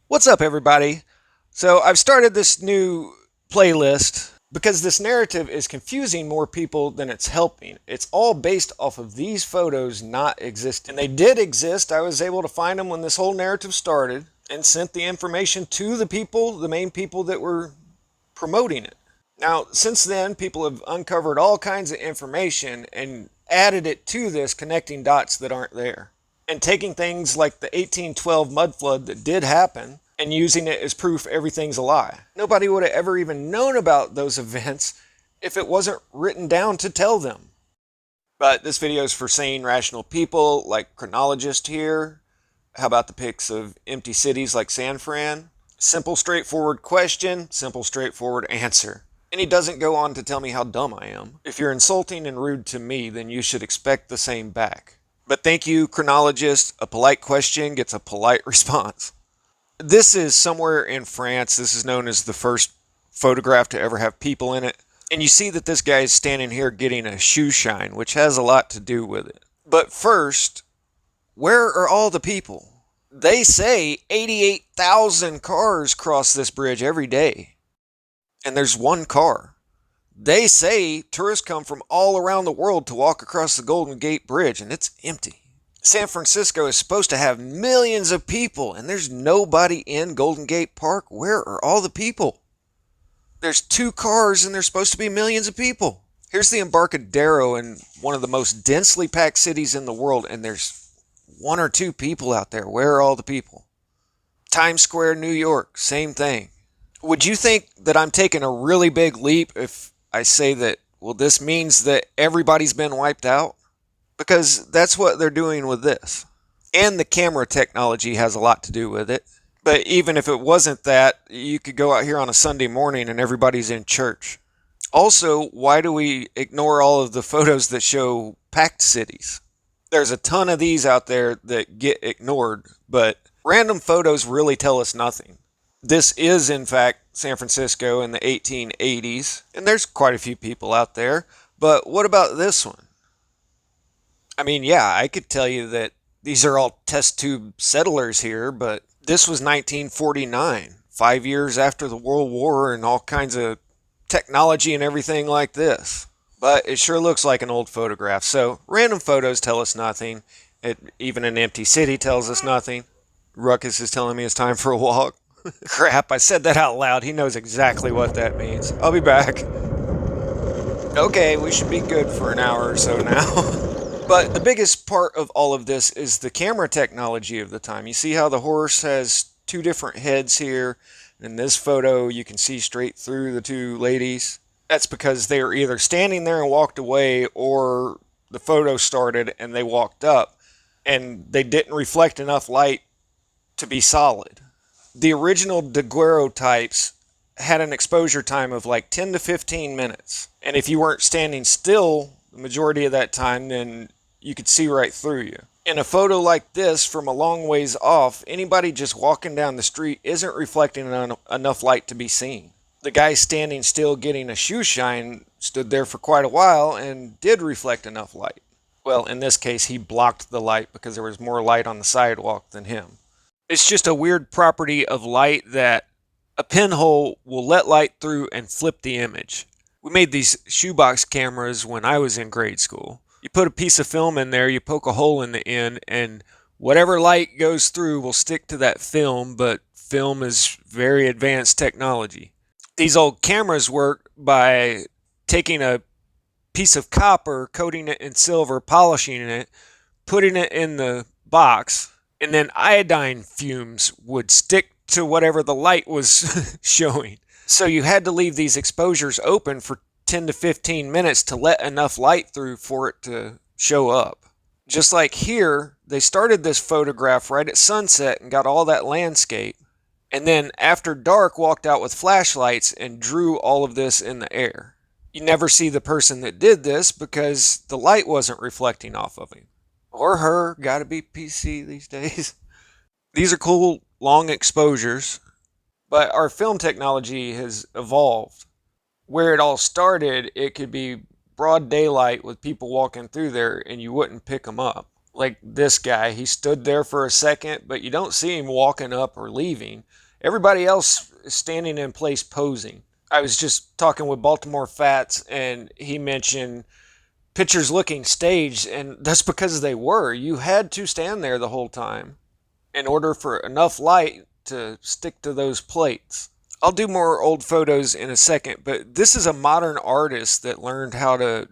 What's up, everybody? So, I've started this new playlist because this narrative is confusing more people than it's helping. It's all based off of these photos not existing. And they did exist. I was able to find them when this whole narrative started and sent the information to the people, the main people that were promoting it. Now, since then, people have uncovered all kinds of information and added it to this, connecting dots that aren't there. And taking things like the 1812 mud flood that did happen and using it as proof everything's a lie. Nobody would have ever even known about those events if it wasn't written down to tell them. But this video is for sane, rational people like chronologist here. How about the pics of empty cities like San Fran? Simple, straightforward question, simple, straightforward answer. And he doesn't go on to tell me how dumb I am. If you're insulting and rude to me, then you should expect the same back. But thank you, chronologist. A polite question gets a polite response. This is somewhere in France. This is known as the first photograph to ever have people in it. And you see that this guy is standing here getting a shoe shine, which has a lot to do with it. But first, where are all the people? They say 88,000 cars cross this bridge every day. And there's one car. They say tourists come from all around the world to walk across the Golden Gate Bridge, and it's empty. San Francisco is supposed to have millions of people, and there's nobody in Golden Gate Park. Where are all the people? There's 2 cars, and there's supposed to be millions of people. Here's the Embarcadero in one of the most densely packed cities in the world, and there's 1 or 2 people out there. Where are all the people? Times Square, New York, same thing. Would you think that I'm taking a really big leap if I say that, well, this means that everybody's been wiped out? Because that's what they're doing with this. And the camera technology has a lot to do with it. But even if it wasn't that, you could go out here on a Sunday morning and everybody's in church. Also, why do we ignore all of the photos that show packed cities? There's a ton of these out there that get ignored, but random photos really tell us nothing. This is, in fact, San Francisco in the 1880s, and there's quite a few people out there. But what about this one? I mean, yeah, I could tell you that these are all test tube settlers here, but this was 1949, 5 years after the World War and all kinds of technology and everything like this. But it sure looks like an old photograph, so random photos tell us nothing. Even an empty city tells us nothing. Ruckus is telling me it's time for a walk. Crap, I said that out loud. He knows exactly what that means. I'll be back. Okay, we should be good for an hour or so now. But the biggest part of all of this is the camera technology of the time. You see how the horse has 2 different heads here. In this photo, you can see straight through the 2 ladies. That's because they were either standing there and walked away, or the photo started and they walked up and they didn't reflect enough light to be solid. The original Daguerreotypes had an exposure time of like 10 to 15 minutes. And if you weren't standing still the majority of that time, then you could see right through you. In a photo like this from a long ways off, anybody just walking down the street isn't reflecting enough light to be seen. The guy standing still getting a shoe shine stood there for quite a while and did reflect enough light. Well, in this case, he blocked the light because there was more light on the sidewalk than him. It's just a weird property of light that a pinhole will let light through and flip the image. We made these shoebox cameras when I was in grade school. You put a piece of film in there, you poke a hole in the end, and whatever light goes through will stick to that film, but film is very advanced technology. These old cameras work by taking a piece of copper, coating it in silver, polishing it, putting it in the box, and then iodine fumes would stick to whatever the light was showing. So you had to leave these exposures open for 10 to 15 minutes to let enough light through for it to show up. Just like here, they started this photograph right at sunset and got all that landscape, and then after dark walked out with flashlights and drew all of this in the air. You never see the person that did this because the light wasn't reflecting off of him. Or her, gotta be PC these days. These are cool long exposures, but our film technology has evolved. Where it all started, it could be broad daylight with people walking through there and you wouldn't pick them up. Like this guy, he stood there for a second, but you don't see him walking up or leaving. Everybody else is standing in place posing. I was just talking with Baltimore Fats, and he mentioned pictures looking staged, and that's because they were. You had to stand there the whole time in order for enough light to stick to those plates. I'll do more old photos in a second, but this is a modern artist that learned how to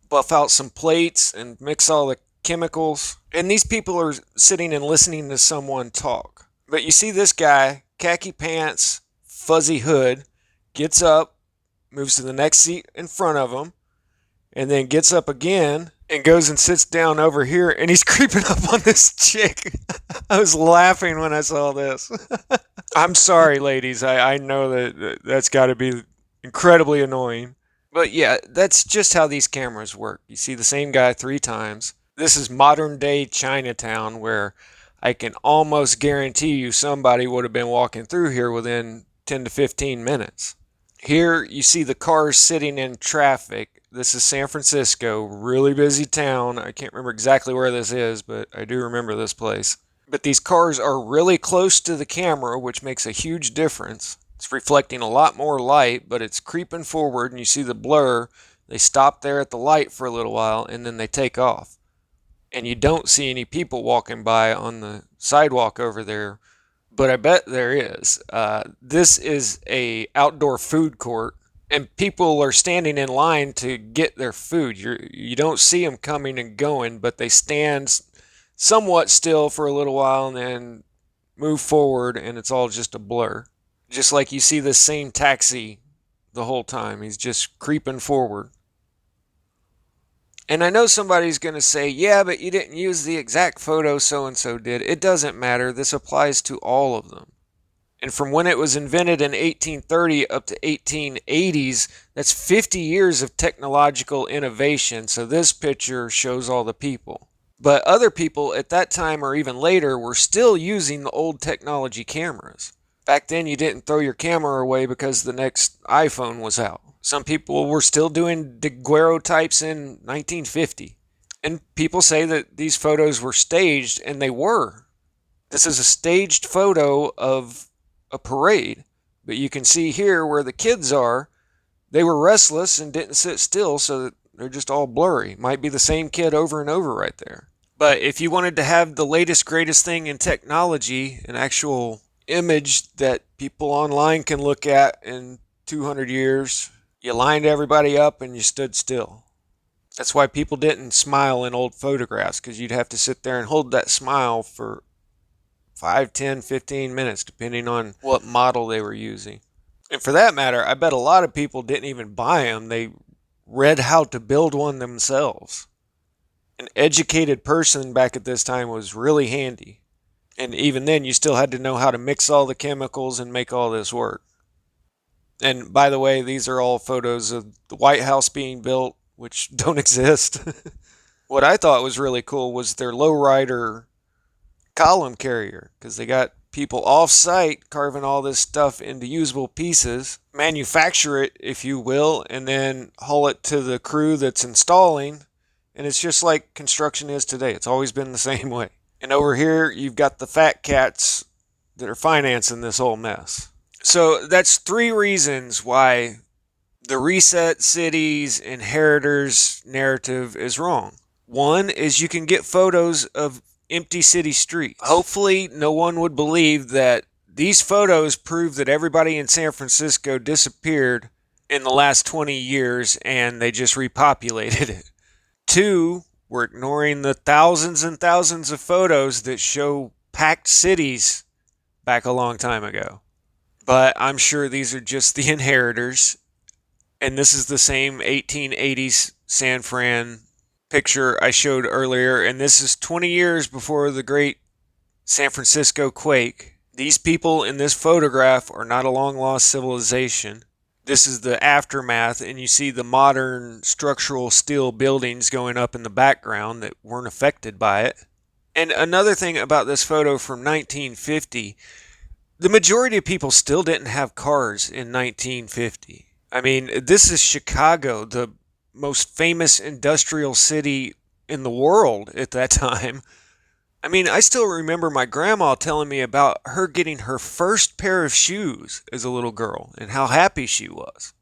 buff out some plates and mix all the chemicals. And these people are sitting and listening to someone talk. But you see this guy, khaki pants, fuzzy hood, gets up, moves to the next seat in front of him, and then gets up again and goes and sits down over here, and he's creeping up on this chick. I was laughing when I saw this. I'm sorry, ladies. I know that's got to be incredibly annoying. But yeah, that's just how these cameras work. You see the same guy 3 times. This is modern day Chinatown, where I can almost guarantee you somebody would have been walking through here within 10 to 15 minutes. Here you see the cars sitting in traffic. This is San Francisco, really busy town. I can't remember exactly where this is, but I do remember this place. But these cars are really close to the camera, which makes a huge difference. It's reflecting a lot more light, but it's creeping forward, and you see the blur. They stop there at the light for a little while, and then they take off. And you don't see any people walking by on the sidewalk over there, but I bet there is. This is a outdoor food court, and people are standing in line to get their food. You don't see them coming and going, but they stand somewhat still for a little while and then move forward, and it's all just a blur. Just like you see this same taxi the whole time. He's just creeping forward. And I know somebody's going to say, yeah, but you didn't use the exact photo so-and-so did. It doesn't matter. This applies to all of them. And from when it was invented in 1830 up to 1880s, that's 50 years of technological innovation. So this picture shows all the people. But other people at that time or even later were still using the old technology cameras. Back then, you didn't throw your camera away because the next iPhone was out. Some people were still doing Daguerreotypes in 1950. And people say that these photos were staged, and they were. This is a staged photo of a parade. But you can see here where the kids are, they were restless and didn't sit still, so that they're just all blurry. Might be the same kid over and over right there. But if you wanted to have the latest, greatest thing in technology, an actual image that people online can look at in 200 years, you lined everybody up and you stood still. That's why people didn't smile in old photographs, because you'd have to sit there and hold that smile for 5, 10, 15 minutes, depending on what model they were using. And for that matter, I bet a lot of people didn't even buy them. They read how to build one themselves. An educated person back at this time was really handy. And even then, you still had to know how to mix all the chemicals and make all this work. And by the way, these are all photos of the White House being built, which don't exist. What I thought was really cool was their lowrider column carrier, because they got people off-site carving all this stuff into usable pieces, manufacture it, if you will, and then haul it to the crew that's installing. And it's just like construction is today. It's always been the same way. And over here, you've got the fat cats that are financing this whole mess. So that's 3 reasons why the Reset Cities Inheritors narrative is wrong. One is you can get photos of empty city streets. Hopefully, no one would believe that these photos prove that everybody in San Francisco disappeared in the last 20 years and they just repopulated it. 2, we're ignoring the thousands and thousands of photos that show packed cities back a long time ago. But I'm sure these are just the inheritors. And this is the same 1880s San Fran picture I showed earlier. And this is 20 years before the great San Francisco quake. These people in this photograph are not a long-lost civilization. This is the aftermath, and you see the modern structural steel buildings going up in the background that weren't affected by it. And another thing about this photo from 1950, the majority of people still didn't have cars in 1950. I mean, this is Chicago, the most famous industrial city in the world at that time. I mean, I still remember my grandma telling me about her getting her first pair of shoes as a little girl and how happy she was.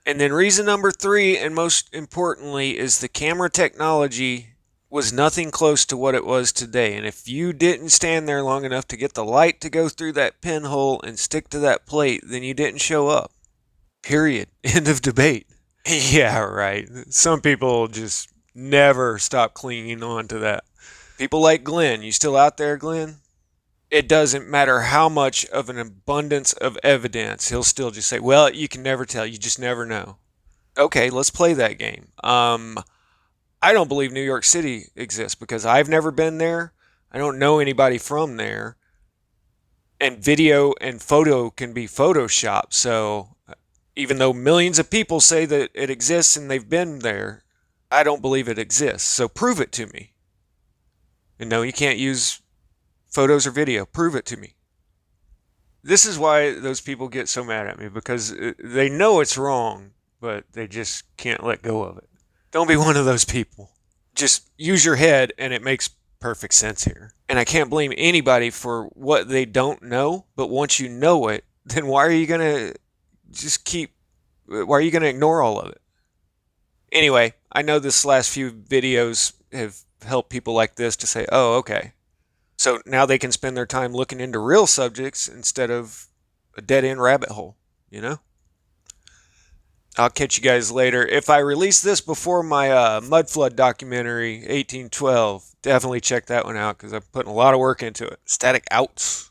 And then reason number three, and most importantly, is the camera technology was nothing close to what it was today. And if you didn't stand there long enough to get the light to go through that pinhole and stick to that plate, then you didn't show up. Period. End of debate. Yeah, right. Some people just never stop clinging on to that. People like Glenn. You still out there, Glenn? It doesn't matter how much of an abundance of evidence, he'll still just say, well, you can never tell. You just never know. Okay, let's play that game. I don't believe New York City exists because I've never been there. I don't know anybody from there. And video and photo can be photoshopped. So even though millions of people say that it exists and they've been there, I don't believe it exists. So prove it to me. And no, you can't use photos or video. Prove it to me. This is why those people get so mad at me, because they know it's wrong, but they just can't let go of it. Don't be one of those people. Just use your head, and it makes perfect sense here. And I can't blame anybody for what they don't know, but once you know it, then why are you going to ignore all of it? Anyway, I know this last few videos have helped people like this to say, oh, okay. So now they can spend their time looking into real subjects instead of a dead-end rabbit hole, you know? I'll catch you guys later. If I release this before my mud flood documentary, 1812, definitely check that one out because I'm putting a lot of work into it. Static outs.